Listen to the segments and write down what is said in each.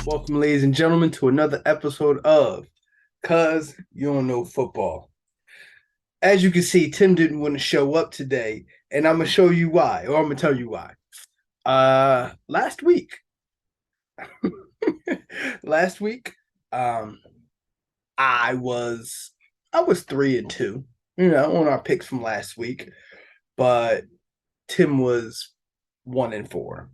Welcome, ladies and gentlemen, to another episode of Cuz You Don't Know Football. As you can see, Tim didn't want to show up today, and I'm gonna show you why, or I'm gonna tell you why. Last week, last week, um, I was I was 3-2, on our picks from last week, but Tim was 1-4.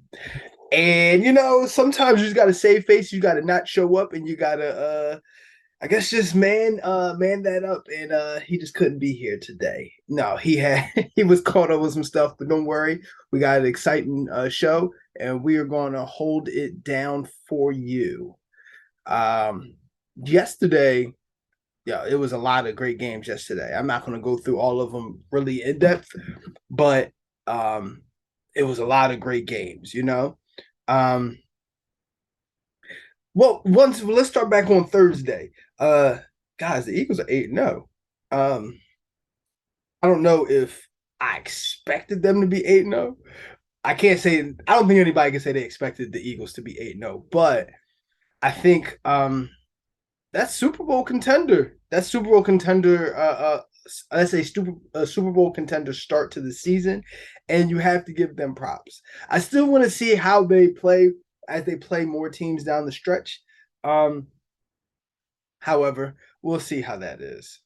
And sometimes you just gotta save face, you gotta not show up, and you gotta I guess just man that up, and he just couldn't be here today. No, he was caught up with some stuff, but don't worry, we got an exciting show, and we are going to hold it down for you. Um, Yesterday, yeah, it was a lot of great games yesterday. I'm not going to go through all of them really in depth, but um, it was a lot of great games. Um, let's start back on Thursday. Guys, the Eagles are 8-0. I don't know if I expected them to be 8-0. I can't say I don't think anybody can say they expected the Eagles to be 8-0, but I think that's Super Bowl contender. That's Super Bowl contender let's say Super Bowl contender start to the season, and you have to give them props. I still want to see how they play as they play more teams down the stretch. Um, However, we'll see how that is.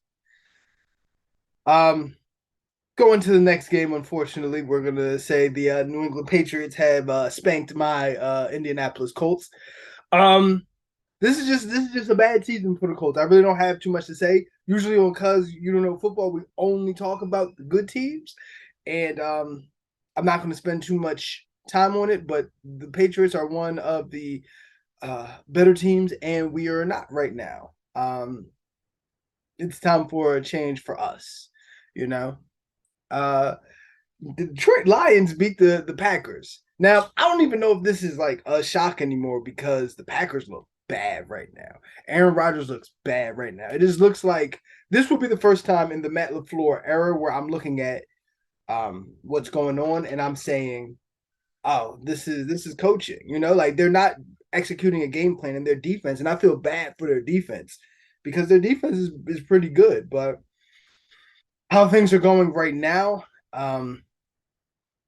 Um, Going to the next game, unfortunately, we're gonna say the New England Patriots have spanked my Indianapolis Colts. Um, this is just a bad season for the Colts. I really don't have too much to say. Usually, because you don't know football, we only talk about the good teams, and I'm not going to spend too much time on it. But the Patriots are one of the better teams, and we are not right now. It's time for a change for us. You know, uh, the Detroit Lions beat the Packers. Now, I don't even know if this is like a shock anymore because the Packers look bad right now. Aaron Rodgers looks bad right now. It just looks like this will be the first time in the Matt LaFleur era where I'm looking at what's going on and I'm saying, oh, this is coaching. Like they're not executing a game plan in their defense, and I feel bad for their defense because their defense is pretty good, but how things are going right now, yeah,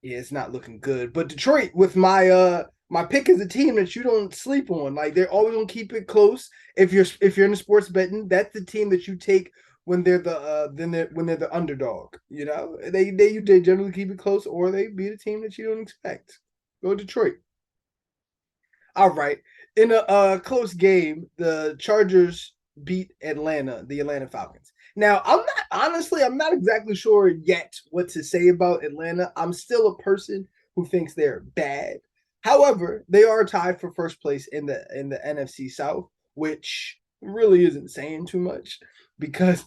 it's not looking good. But Detroit, with my pick is a team that you don't sleep on. Like they're always gonna keep it close. If you're in the sports betting, that's the team that you take when they're the underdog. They generally keep it close, or they beat a team that you don't expect. Go Detroit. All right. In a close game, the Chargers beat the Atlanta Falcons. Now, I'm not exactly sure yet what to say about Atlanta. I'm still a person who thinks they're bad. However, they are tied for first place in the NFC South, which really isn't saying too much because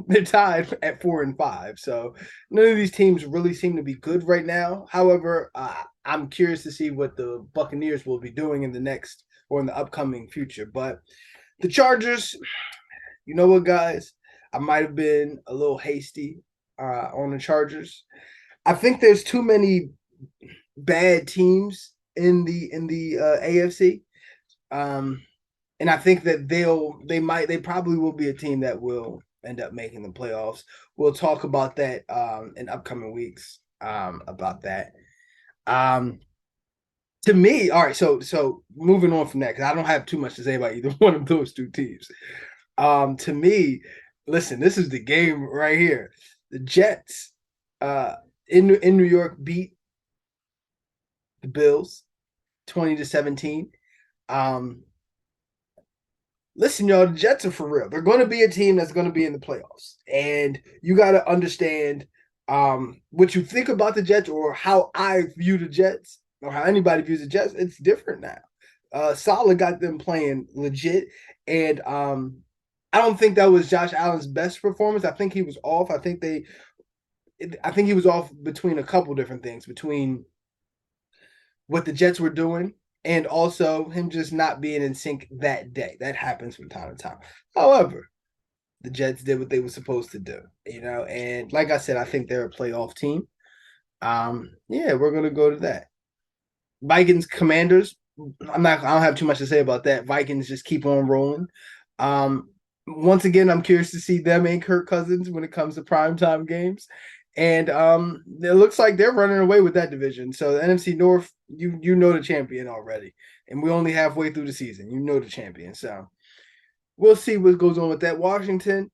they're tied at 4-5. So none of these teams really seem to be good right now. However, I'm curious to see what the Buccaneers will be doing in the next or in the upcoming future. But the Chargers, you know what, guys? I might have been a little hasty on the Chargers. I think there's too many bad teams in the AFC, um, and I think that they probably will be a team that will end up making the playoffs. We'll talk about that in upcoming weeks about that. Um, to me, all right. So moving on from that, because I don't have too much to say about either one of those two teams. To me, listen, this is the game right here. The Jets, in New York, beat the Bills 20-17. Um, Listen, y'all, the Jets are for real. They're going to be a team that's going to be in the playoffs, and you got to understand what you think about the Jets or how I view the Jets or how anybody views the Jets. It's different now. Saleh got them playing legit, and I don't think that was Josh Allen's best performance. I think he was off. I think he was off between a couple different things, between what the Jets were doing and also him just not being in sync that day. That happens from time to time. However, the Jets did what they were supposed to do, and like I said, I think they're a playoff team. Yeah, we're gonna go to that. Vikings Commanders. I don't have too much to say about that. Vikings just keep on rolling. Um, Once again, I'm curious to see them and Kirk Cousins when it comes to primetime games. And it looks like they're running away with that division. So the NFC North, you know the champion already. And we're only halfway through the season. You know the champion. So we'll see what goes on with that. Washington's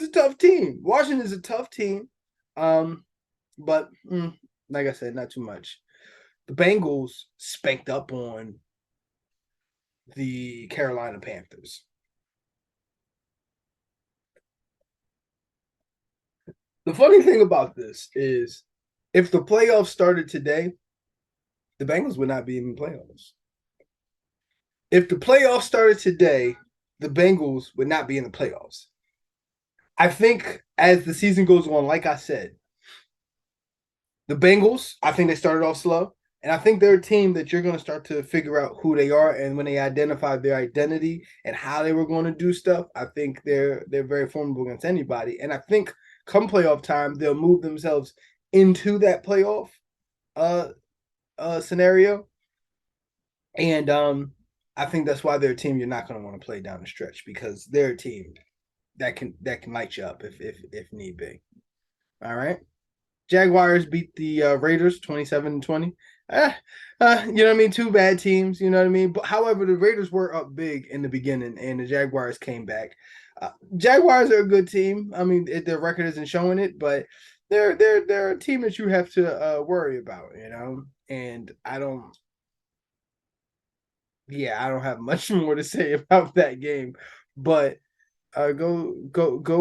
a tough team. Washington's a tough team. But like I said, not too much. The Bengals spanked up on the Carolina Panthers. The funny thing about this is if the playoffs started today, the Bengals would not be in the playoffs. If the playoffs started today, the Bengals would not be in the playoffs. I think as the season goes on, like I said, the Bengals, I think they started off slow. And I think they're a team that you're going to start to figure out who they are. And when they identify their identity and how they were going to do stuff, I think they're very formidable against anybody. And I think come playoff time, they'll move themselves into that playoff uh scenario. And I think that's why they're a team you're not going to want to play down the stretch because they're a team that can light you up if need be. All right. Jaguars beat the Raiders 27-20. You know what I mean? Two bad teams, you know what I mean? But however, the Raiders were up big in the beginning and the Jaguars came back. Jaguars are a good team. I mean, their record isn't showing it, but they're a team that you have to worry about, you know. And I don't have much more to say about that game, but go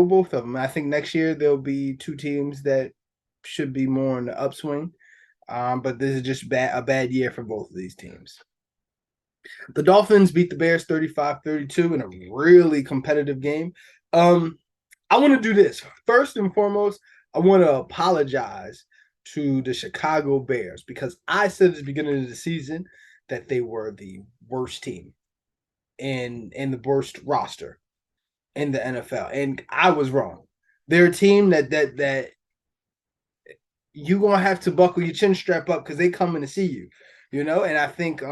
both of them. I think next year there'll be two teams that should be more on the upswing. But this is just a bad year for both of these teams. The Dolphins beat the Bears 35-32 in a really competitive game. I want to do this. First and foremost, I want to apologize to the Chicago Bears because I said at the beginning of the season that they were the worst team in the worst roster in the NFL. And I was wrong. They're a team that you're gonna have to buckle your chin strap up because they coming to see you, you know. And I think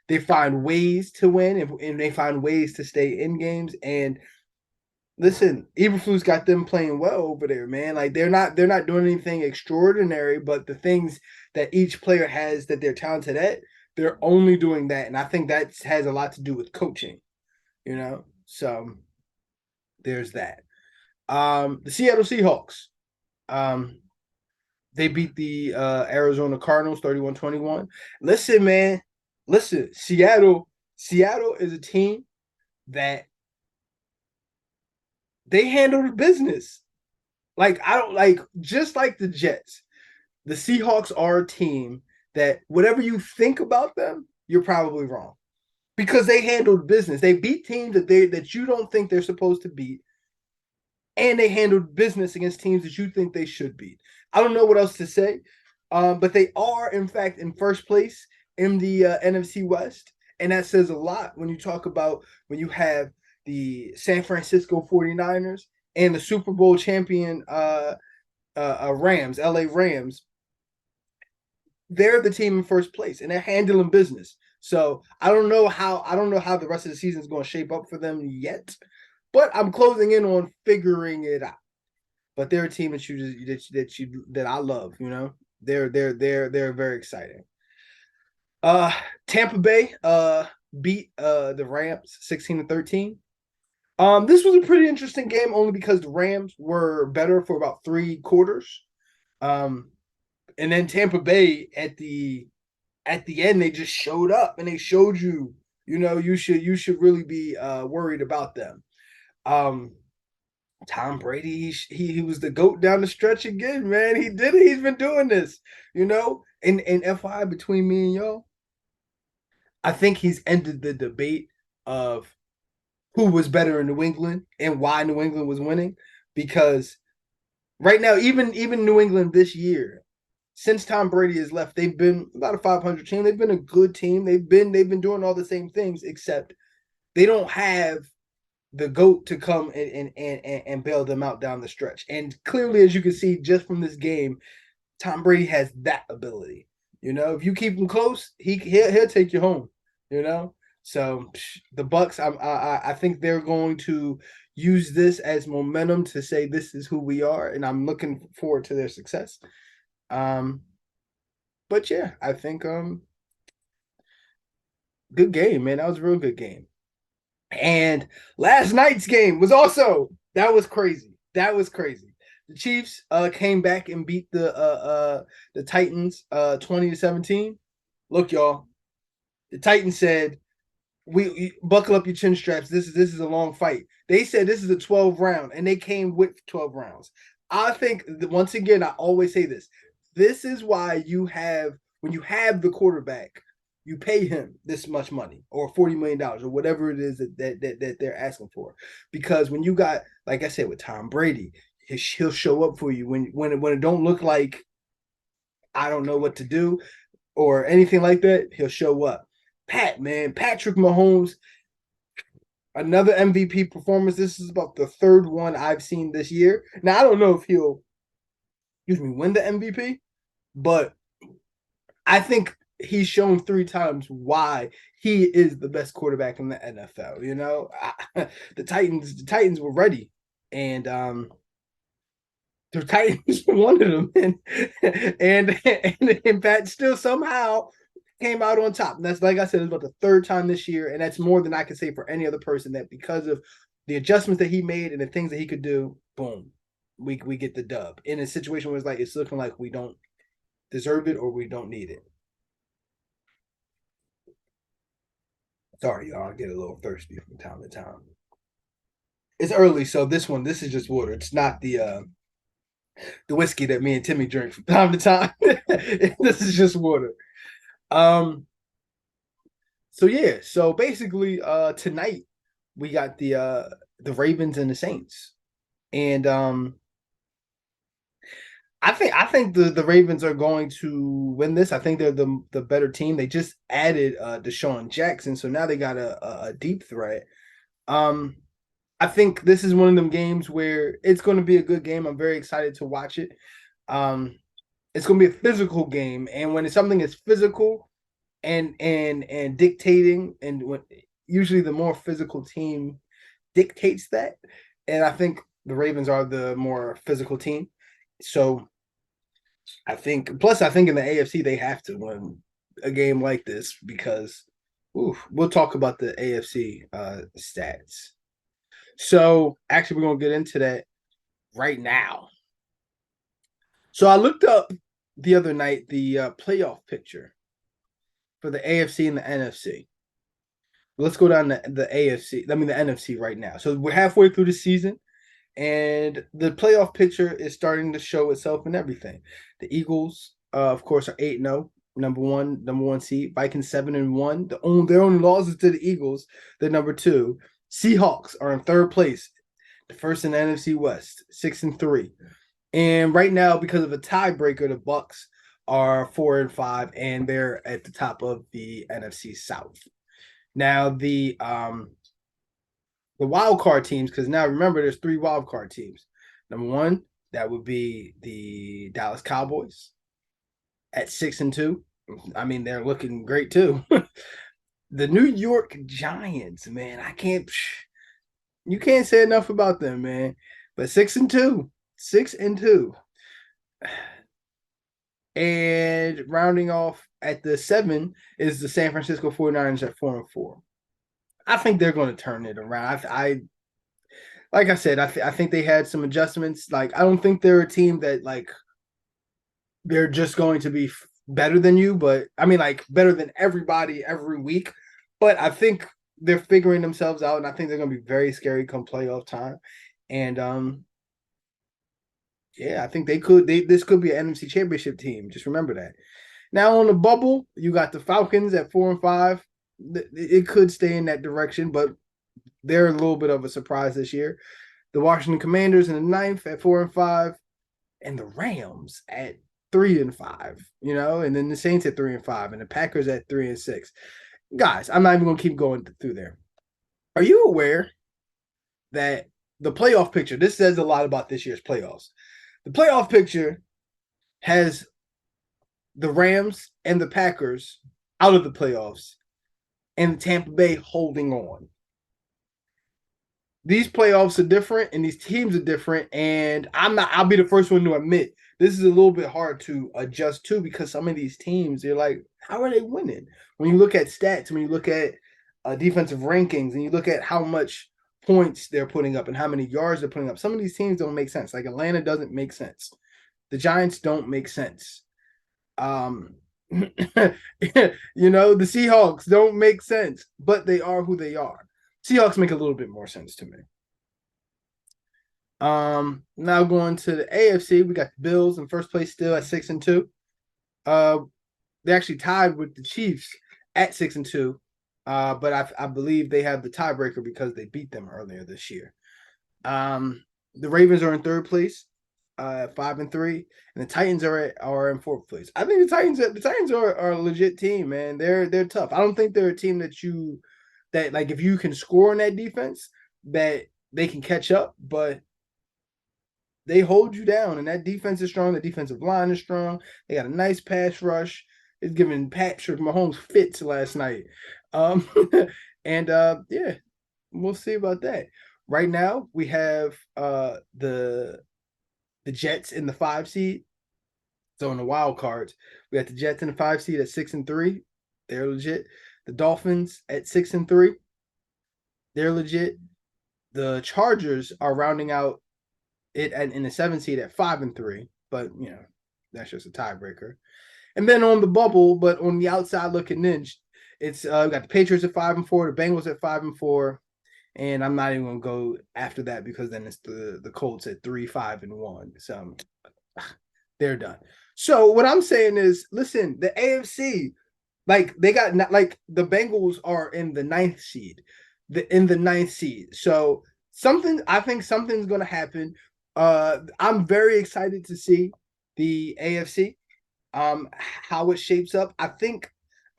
they find ways to win and they find ways to stay in games. And listen, Eberflus got them playing well over there, man. Like they're not doing anything extraordinary, but the things that each player has that they're talented at, they're only doing that. And I think that has a lot to do with coaching, you know. So there's that. The Seattle Seahawks. Um, they beat the Arizona Cardinals 31-21. Listen, man. Listen, Seattle is a team that they handle the business. Like I don't like just like the Jets. The Seahawks are a team that whatever you think about them, you're probably wrong. Because they handled business. They beat teams that you don't think they're supposed to beat and they handled business against teams that you think they should beat. I don't know what else to say, but they are, in fact, in first place in the NFC West. And that says a lot when you talk about when you have the San Francisco 49ers and the Super Bowl champion Rams, LA Rams. They're the team in first place and they're handling business. So I don't know how the rest of the season is going to shape up for them yet, but I'm closing in on figuring it out. But they're a team that I love. You know, they're very exciting. Tampa Bay beat the Rams 16-13. This was a pretty interesting game only because the Rams were better for about 3 quarters. And then Tampa Bay at the end they just showed up and they showed you, you know, you should really be worried about them. Tom Brady, he was the GOAT down the stretch again, man. He did it. He's been doing this, you know. And FYI, between me and y'all, I think he's ended the debate of who was better in New England and why New England was winning. Because right now, even New England this year, since Tom Brady has left, they've been about a 500 team. They've been a good team. They've been doing all the same things, except they don't have the GOAT to come and bail them out down the stretch. And clearly, as you can see just from this game, Tom Brady has that ability. You know, if you keep him close, he'll take you home. you know. So the Bucks, I think they're going to use this as momentum to say this is who we are, and I'm looking forward to their success. Um, but yeah, I think good game, man. That was a real good game. And last night's game was also that was crazy. That was crazy. The Chiefs came back and beat the Titans 20-17. Look, y'all, the Titans said, we buckle up your chin straps. This is a long fight. They said this is a 12 round, and they came with 12 rounds. I think once again, I always say this. This is why you have when you have the quarterback, you pay him this much money or $40 million or whatever it is that they're asking for. Because when you got, like I said, with Tom Brady, he'll show up for you when it don't look like I don't know what to do or anything like that. He'll show up. Patrick Mahomes, another MVP performance. This is about the third one I've seen this year. Now I don't know if he'll, win the MVP, but I think he's shown 3 times why he is the best quarterback in the NFL. The Titans were ready, and the Titans wanted him, and Pat still somehow came out on top. And that's, like I said, it's about the third time this year, and that's more than I can say for any other person. That because of the adjustments that he made and the things that he could do, boom, we get the dub in a situation where it's like it's looking like we don't deserve it or we don't need it. Sorry, y'all, I get a little thirsty from time to time. It's early, so this is just water. It's not the whiskey that me and Timmy drink from time to time. This is just water. Um, so yeah, so basically tonight we got the Ravens and the Saints. And I think the Ravens are going to win this. I think they're the better team. They just added Deshaun Jackson, so now they got a deep threat. Um I think this is one of them games where it's going to be a good game. I'm very excited to watch it. Um, it's going to be a physical game, and when something is physical and dictating, and when usually the more physical team dictates that, and I think the Ravens are the more physical team. So I think in the AFC they have to win a game like this because, we'll talk about the AFC stats. So actually, we're gonna get into that right now. So I looked up the other night the playoff picture for the AFC and the NFC. Let's go down the AFC. I mean the NFC right now. So we're halfway through the season, and the playoff picture is starting to show itself in everything. The Eagles, of course, are 8-0, number one seed. Vikings 7-1. Their only losses to the Eagles. They're number 2. Seahawks are in third place, the first in the NFC West, 6-3. And right now, because of a tiebreaker, the Bucks are 4-5, and they're at the top of the NFC South. Now the wild card teams, because now remember there's 3 wild card teams. Number 1, that would be the Dallas Cowboys at 6-2. I mean, they're looking great too. The New York Giants, man, you can't say enough about them, man. But 6-2, 6-2. And rounding off at the 7 is the San Francisco 49ers at 4-4. I think they're going to turn it around. Like I said, I think they had some adjustments. Like I don't think they're a team that like they're just going to be better than you, but I mean like better than everybody every week. But I think they're figuring themselves out, and I think they're going to be very scary come playoff time. And yeah, I think this could be an NFC Championship team. Just remember that. Now on the bubble, you got the Falcons at 4-5. It could stay in that direction, but they're a little bit of a surprise this year. The Washington Commanders in the 9th at 4-5, and the Rams at 3-5. And then the Saints at 3-5, and the Packers at 3-6. Guys, I'm not even gonna keep going through there. Are you aware that the playoff picture? This says a lot about this year's playoffs. The playoff picture has the Rams and the Packers out of the playoffs and Tampa Bay holding on. These playoffs are different and these teams are different. And I'll be the first one to admit this is a little bit hard to adjust to because some of these teams, they're like, how are they winning? When you look at stats, when you look at defensive rankings, and you look at how much points they're putting up and how many yards they're putting up, some of these teams don't make sense. Like Atlanta doesn't make sense. The Giants don't make sense. Um, the Seahawks don't make sense, but they are who they are. Seahawks make a little bit more sense to me. Now going to the AFC, we got the Bills in first place still at 6-2. They actually tied with the Chiefs at 6-2. But I believe they have the tiebreaker because they beat them earlier this year. The Ravens are in third place, 5-3, and the Titans are in fourth place. I think the Titans are a legit team, man. They're tough. I don't think they're a team that like if you can score on that defense, that they can catch up, but they hold you down, and that defense is strong. The defensive line is strong. They got a nice pass rush. It's giving Patrick Mahomes fits last night. Um, and yeah, we'll see about that. Right now, we have the Jets in the 5 seed. So in the wild cards, we got the Jets in the 5 seed at 6-3. They're legit. The Dolphins at 6-3. They're legit. The Chargers are rounding out it in the 7 seed at 5-3, but that's just a tiebreaker. And then on the bubble, but on the outside looking in, it's we got the Patriots at 5-4, the Bengals at 5-4, and I'm not even gonna go after that because then it's the Colts at 3-5-1. So they're done. So what I'm saying is, listen, the AFC, like they got like the Bengals are in the 9th seed, in the 9th seed. So I think something's gonna happen. I'm very excited to see the AFC, how it shapes up. I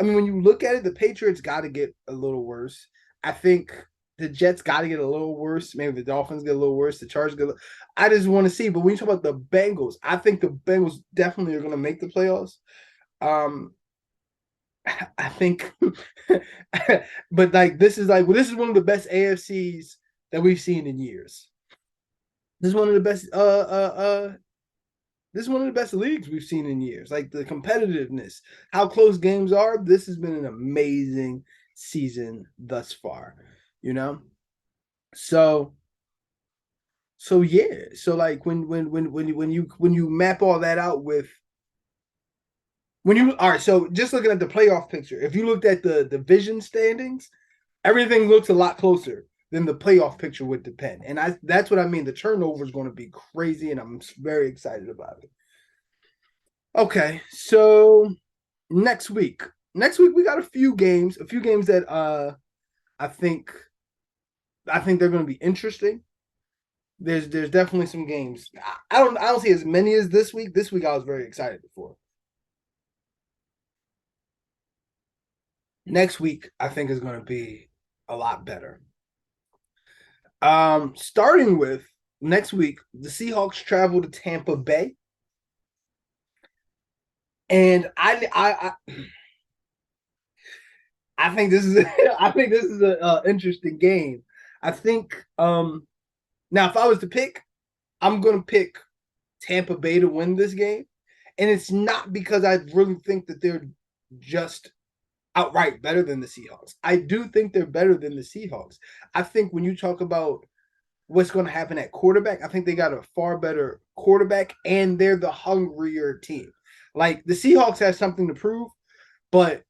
mean, when you look at it, the Patriots got to get a little worse. I think the Jets got to get a little worse. Maybe the Dolphins get a little worse. The Chargers get. I just want to see. But when you talk about the Bengals, I think the Bengals definitely are going to make the playoffs. I think, but like this is one of the best AFCs that we've seen in years. This is one of the best this is one of the best leagues we've seen in years. Like the competitiveness, how close games are. This has been an amazing season thus far, you know? So yeah. So like when you map all that out with all right, so just looking at the playoff picture, if you looked at the division standings, everything looks a lot closer than the playoff picture would depend. And that's what I mean. The turnover is going to be crazy, and I'm very excited about it. Okay, so next week. Next week we got a few games that I think they're going to be interesting. There's definitely some games. I don't see as many as this week. This week I was very excited for. Next week I think is going to be a lot better. Starting with next week, the Seahawks travel to Tampa Bay. And I think this is an interesting game. I think now if I was to pick, I'm gonna pick Tampa Bay to win this game, and it's not because I really think that they're just outright better than the Seahawks. I do think they're better than the Seahawks. I think when you talk about what's going to happen at quarterback, I think they got a far better quarterback, and they're the hungrier team. Like the Seahawks have something to prove, but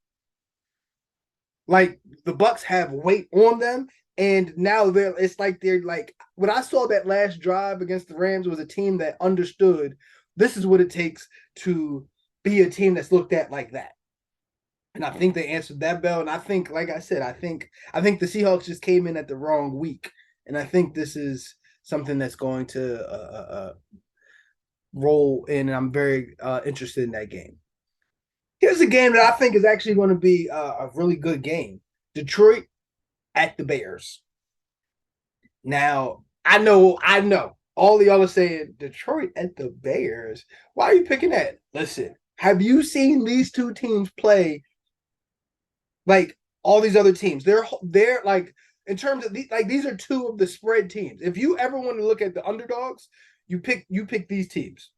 like the Bucs have weight on them, and now they're like when I saw that last drive against the Rams was a team that understood this is what it takes to be a team that's looked at like that. And I think they answered that bell. And I think, like I said, I think the Seahawks just came in at the wrong week. And I think this is something that's going to roll in. And I'm very interested in that game. Here's a game that I think is actually going to be a really good game. Detroit at the Bears. Now, I know. All of y'all are saying Detroit at the Bears. Why are you picking that? Listen, have you seen these two teams play? Like all these other teams. They're like in terms of these are two of the spread teams. If you ever want to look at the underdogs, you pick these teams.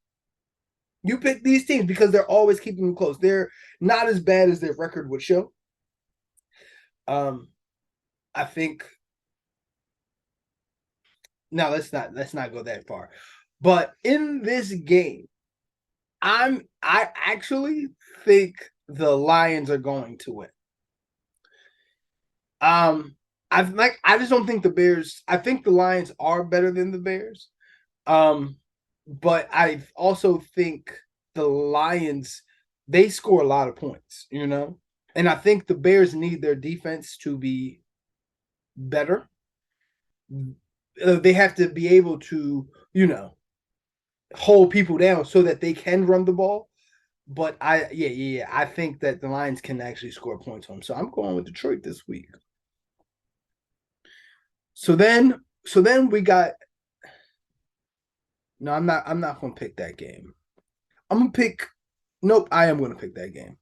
You pick these teams because they're always keeping them close. They're not as bad as their record would show. I think no, let's not go that far. But in this game, I actually think the Lions are going to win. I just don't think the Bears. I think the Lions are better than the Bears. But I also think the Lions they score a lot of points, and I think the Bears need their defense to be better. They have to be able to, hold people down so that they can run the ball. But I think that the Lions can actually score points on them. So I'm going with Detroit this week. So then we got no, I'm not gonna pick that game. I'm gonna pick nope, I am gonna pick that game.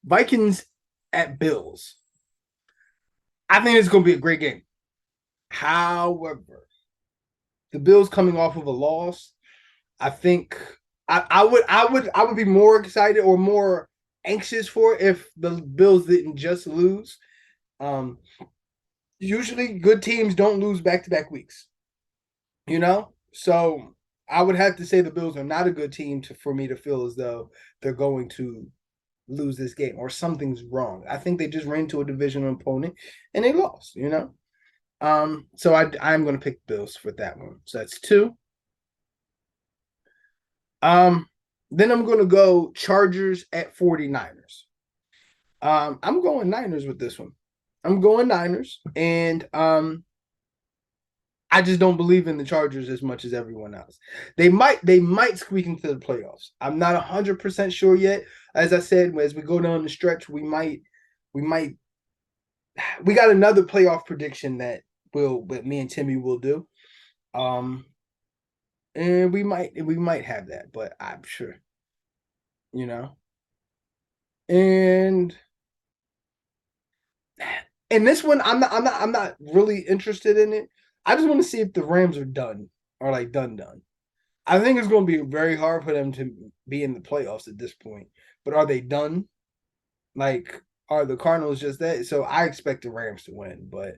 Vikings at Bills. I think it's gonna be a great game. However, the Bills coming off of a loss, I think I would be more excited or more anxious for if the Bills didn't just lose. Um, Usually good teams don't lose back to back weeks, So I would have to say the Bills are not a good team for me to feel as though they're going to lose this game or something's wrong. I think they just ran into a divisional opponent and they lost. So I'm going to pick Bills for that one. So that's two. Um, then I'm going to go Chargers at 49ers. I'm going Niners with this one. I'm going Niners, and I just don't believe in the Chargers as much as everyone else. They might squeak into the playoffs. I'm not 100% sure yet. As I said, as we go down the stretch, we got another playoff prediction that me and Timmy will do. And we might have that, but I'm sure, you know. And in this one, I'm not really interested in it. I just want to see if the Rams are done or like done. I think it's going to be very hard for them to be in the playoffs at this point. But are they done? Like, are the Cardinals just that? So I expect the Rams to win, but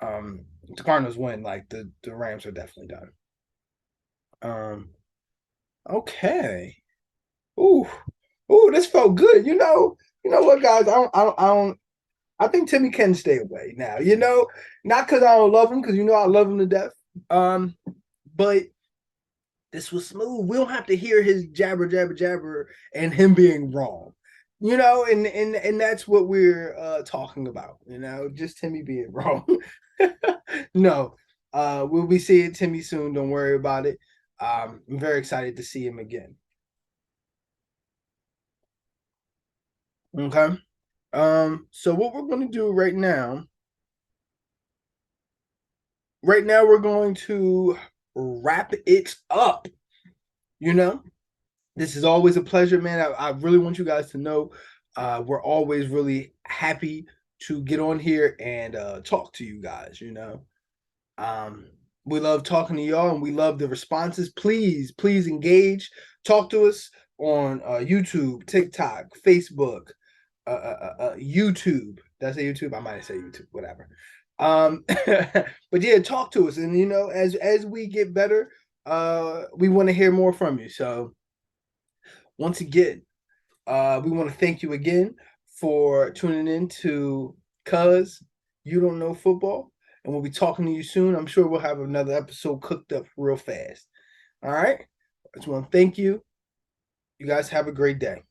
the Cardinals win, like the Rams are definitely done. Um, okay. Ooh, this felt good. You know what, guys? I think Timmy can stay away now. Not because I don't love him, because I love him to death. But this was smooth. We don't have to hear his jabber, jabber, jabber, and him being wrong. And that's what we're talking about. Just Timmy being wrong. No, we'll be seeing Timmy soon. Don't worry about it. I'm very excited to see him again. Okay. So what we're going to do right now we're going to wrap it up. You know, this is always a pleasure, man. I really want you guys to know we're always really happy to get on here and talk to you guys. Um, we love talking to y'all and we love the responses. Please engage. Talk to us on YouTube, TikTok, Facebook, YouTube. Did I say YouTube? I might have said YouTube, whatever. But yeah, talk to us. And as we get better, we want to hear more from you. So once again, we want to thank you again for tuning in to Cuz You Don't Know Football. And we'll be talking to you soon. I'm sure we'll have another episode cooked up real fast. All right. I just want to thank you. You guys have a great day.